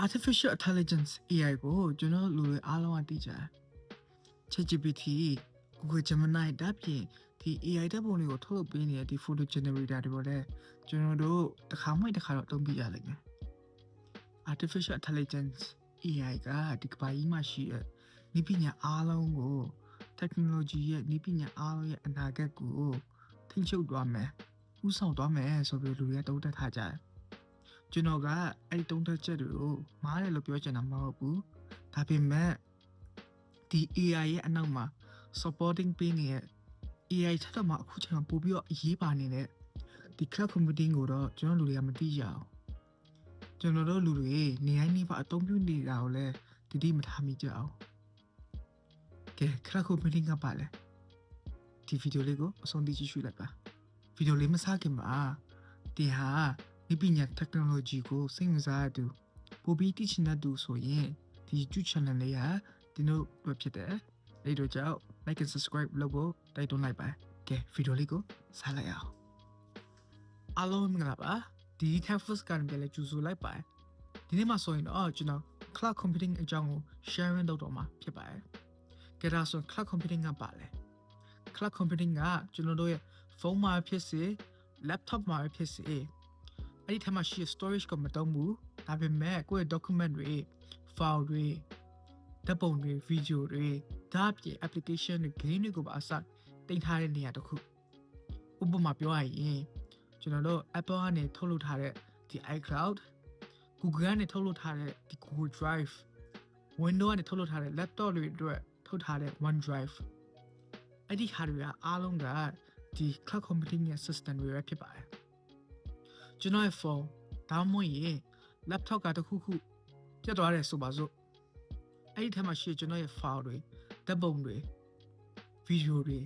artificial intelligence AI ကိုကျွန်တော်လူတွေအားလုံးကသိကြတယ် ChatGPT Google Gemini ဓာတ်ပြင်ဒီ AI ဓာတ်ပုံတွေကိုထုတ်လုပ်ပေးနေတဲ့ဒီ photo generator တွေပေါ်လဲကျွန်တော်တို့တစ်ခါမှတစ်ခါတော့အသုံးပြရလိမ့်မယ် artificial intelligence AI ကဒီကမ္ဘာကြီးမှာရှိတဲ့နည်းပညာအားလုံးကို technology ရဲ့နည်းပညာအားလုံးရဲ့အနာဂတ်ကိုထိန်းချုပ်သွားမယ်ဥဆောင်သွားမယ်ဆိုပြီးလူတွေကတုံ့တက်ထားကြတယ်ကျွန်တော်ကအဲ့တုံ့တက်ချက်တွေကိုမားတယ်လို့ပြောချင်တာမဟုတ်ဘူးဒါပေမဲ့ဒီ AI ရဲ့အနောက်မှာ supporting ပေးနေတဲ့ AI ထက်တော့မှအခုချိန်မှာပို့ပြီးတော့အရေးပါနေတဲ့ဒီ cloud computing ကိုတော့ကျွန်တော်လူတွေကမသိကြအောင်ကျွန်တော်တို့လူတွေနေတိုင်းနေပါအသုံးပြုနေတာကိုလည်းတိမထားမိကြအောင်ကဲ cloud computing ကပါလဲဒီဗီဒီယိုလေးကိုအဆုံးထိကြည့်ရှုလိုက်ပါဗီဒီယိုလေးမစခင်မှာဒီဟာဒီပညာ technology ကိုစိတ်ဝင်စားတဲ့သူပိုပြီးသိချင်တဲ့သူဆိုရင်ဒီ YouTube channel လေးဟာဒီတို့အတွက်ဖြစ်တယ်အဲ့တို့ကြောင့် like and subscribe လုပ်ဖို့တိုက်တွန်းလိုက်ပါကဲဗီဒီယိုလေးကိုစလိုက်အောင်အားလုံးမင်္ဂလာပါဒီ Tech First ကနေလည်းကြိုဆိုလိုက်ပါဒီနေ့မှာဆိုရင်တော့ကျွန်တော် cloud computing အကြောင်းကို sharing လုပ်တော့မှာဖြစ်ပါတယ်ကဲဒါဆို cloud computing ကပါလဲ cloud computing ကကျွန်တော်တို့ရဲ့ဖုန်းမှာဖြစ်စေ laptop မှာဖြစ်စေအဲ့ဒီထက်မှရှိ storage ကိုမတုံးဘူးဒါပေမဲ့ကိုယ့်ရဲ့ document တွေ file တွေဓာတ်ပုံတွေ video တွေဒါအပြင် application တွေ game တွေကိုပါအစတင်ထားတဲ့နေရာတစ်ခုဥပမာပြောရရင်ကျွန်တော်တို့ Apple ကနေထုတ်လုပ်ထားတဲ့ဒီ iCloud Google ကနေထုတ်လုပ်ထားတဲ့ဒီ Google Drive Windows ကနေထုတ်လုပ်ထားတဲ့ laptop တွေအတွက်ထုတ်ထားတဲ့ OneDrive အဲ့ဒီဟာတွေကအားလုံးကဒီ cloud computing ရဲ့ system တွေပဲဖြစ်ပါတယ်ကျွန်တော်ရဲ့ phone ဒါမှမဟုတ်ရင် laptop ကတခုခုပြတ်သွားတယ်ဆိုပါစို့အဲ့ဒီထက်မှရှိကျွန်တော်ရဲ့ file တွေဓာတ်ပုံတွေ video တွေ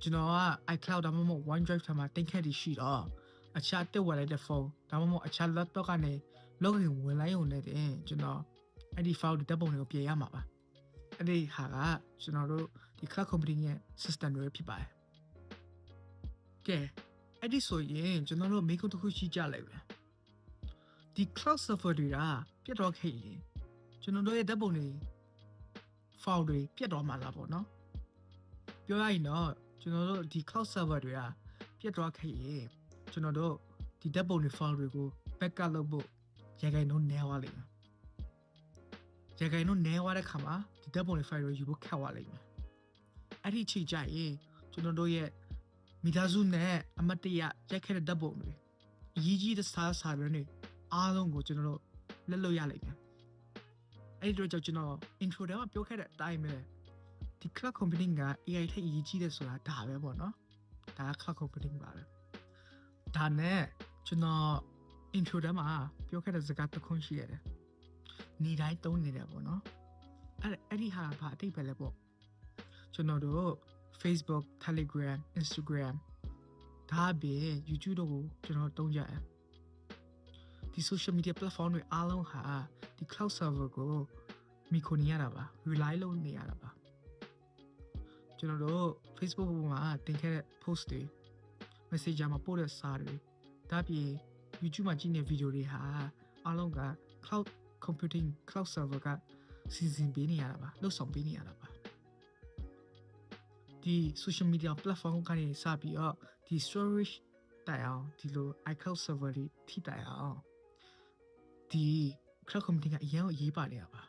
ကျွန်တော်က iCloud ဒါမှမဟုတ် OneDrive ထဲမှာတင်ခဲ့တည်ရှိတော့အခြားတက်ဝယ်လိုက်တဲ့ phone ဒါမှမဟုတ်အခြား laptop ကနေ login ဝင်လိုက်ရုံနဲ့တင်ကျွန်တော်အဲ့ဒီ file တွေဓာတ်ပုံတွေကိုပြင်ရမှာပါအဲ့ဒီဟာကကျွန်တော်တို့ဒီ cloud computing ရဲ့ system တွေဖြစ်ပါတယ်ကဲအဲ့ဒီဆိုရင်ကျွန်တော်တို့မိကုန်းတစ်ခုရှိကြလိုက်ပဲဒီ cloud server တွေကပြတ်တော့ခဲ့ရင်ကျွန်တော်တို့ရဲ့ဓာတ်ပုံတွေ file တွေပြတ်သွားမှာလားပေါ့နော်ပြောရရင်တော့ကျွန်တော်တို့ဒီ cloud server တွေကပြတ်သွားခဲ့ရင်ကျွန်တော်တို့ဒီဓာတ်ပုံတွေ file တွေကို backup လုပ်ဖို့ရခိုင်နှုန်းနည်းသွားလိမ့်မယ်ရခိုင်နှုန်းနည်းသွားတဲ့ခါမှာဒီဓာတ်ပုံတွေ file တွေယူဖို့ခက်သွားလိမ့်မယ်အဲ့ဒီချိန်ကျရင်ကျွန်တော်တို့ရဲ့မိသားစုနဲ့အမတ်တရရိုက်ခဲ့တဲ့ဓာတ်ပုံတွေအရေးကြီးတဲ့စာတွေနဲ့အားလုံးကိုကျွန်တော်တို့လက်လွတ်ရလိမ့်မယ်အဲ့ဒီတော့ကျွန်တော် intro ထဲမှာပြောခဲ့တဲ့အတိုင်းပဲဒီ cloud computing က AI ထက်အရေးကြီးတယ်ဆိုတာဒါပဲပေါ့နော်ဒါက cloud computing ပါပဲဒါနဲ့ကျွန်တော် intro ထဲမှာပြောခဲ့တဲ့စကားတစ်ခုရှိရတယ်နေတိုင်းသုံးနေတယ်ပေါ့နော်အဲ့ဒီဟာဘာအတိတ်ပဲလဲပေါ့ကျွန်တော်တို့ Facebook Telegram Instagram ဒါအပြင် YouTube တို့ကိုကျွန်တော်သုံးကြတယ်ဒီ social media platform တွေအားလုံးဟာဒီ cloud server ကိုမိခိုနေရတာပါ rely လုပ်နေရတာပါကျွန်တော်တို့ Facebook ပေါ်မှာတင်ခဲ့တဲ့ post တွေ Messenger မှာပို့တဲ့စာတွေဒါအပြင် YouTube မှာကြည့်နေတဲ့ video တွေဟာအားလုံးက cloud computing cloud server ကစီစဉ်ပေးနေရတာပါလုပ်ဆောင်ပေးနေရတာပါဒီ social media platform ကနေစပြီးတော့ဒီ storage တိုင်အောင်ဒီလို iCloud server တွေထိတိုင်အောင်ဒီ cloud computing ကအရင်အရေးပါနေရပါ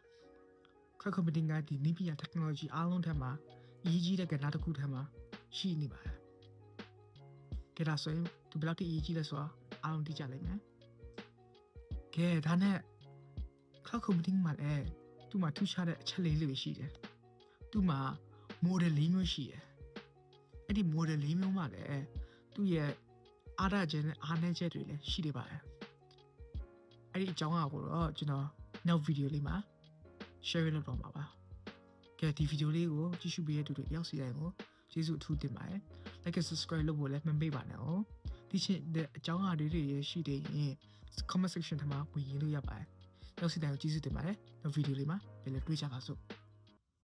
cloud computing ကဒီနည်းပညာ technology အားလုံးထဲမှာအရေးကြီးတဲ့ကဏ္ဍတစ်ခုထဲမှာရှိနေပါတယ်ကဲဒါဆိုရင်ဒီဘယ်လောက်ထိအရေးကြီးလဲဆိုတာအားလုံးသိကြလိမ့်မယ်ကဲဒါနဲ့ cloud computing မှာလည်းသူ့မှာထူးခြားတဲ့အချက်လေးတွေရှိတယ်သူ့မှာ model ၄မျိုးရှိတယ်အဲ့ဒီ model ၄မျိုးမှာလည်းသူ့ရဲ့အားရခြင်းနဲ့အားနည်းချက်တွေလည်းရှိနေပါတယ်အဲ့ဒီအကြောင်းအရာကိုတော့ကျွန်တော်နောက်ဗီဒီယိုလေးမှာ share လုပ်တော့မှာပါကဲဒီဗီဒီယိုလေးကိုကြည့်ရှုပေးတဲ့သူတွေရောက်စီတိုင်းကိုကျေးဇူးအထူးတင်ပါတယ် like and subscribe လုပ်ဖို့လည်းမမေ့ပါနဲ့ဟုတ်ဒီချင်းတဲ့အကြောင်းအရာတွေရှိတဲ့ရင် comment section ထဲမှာဝင်ရေးလို့ရပါတယ်ရောက်စီတိုင်းကိုကျေးဇူးတင်ပါတယ်နောက်ဗီဒီယိုလေးမှာပြန်လည်တွေ့ကြပါစို့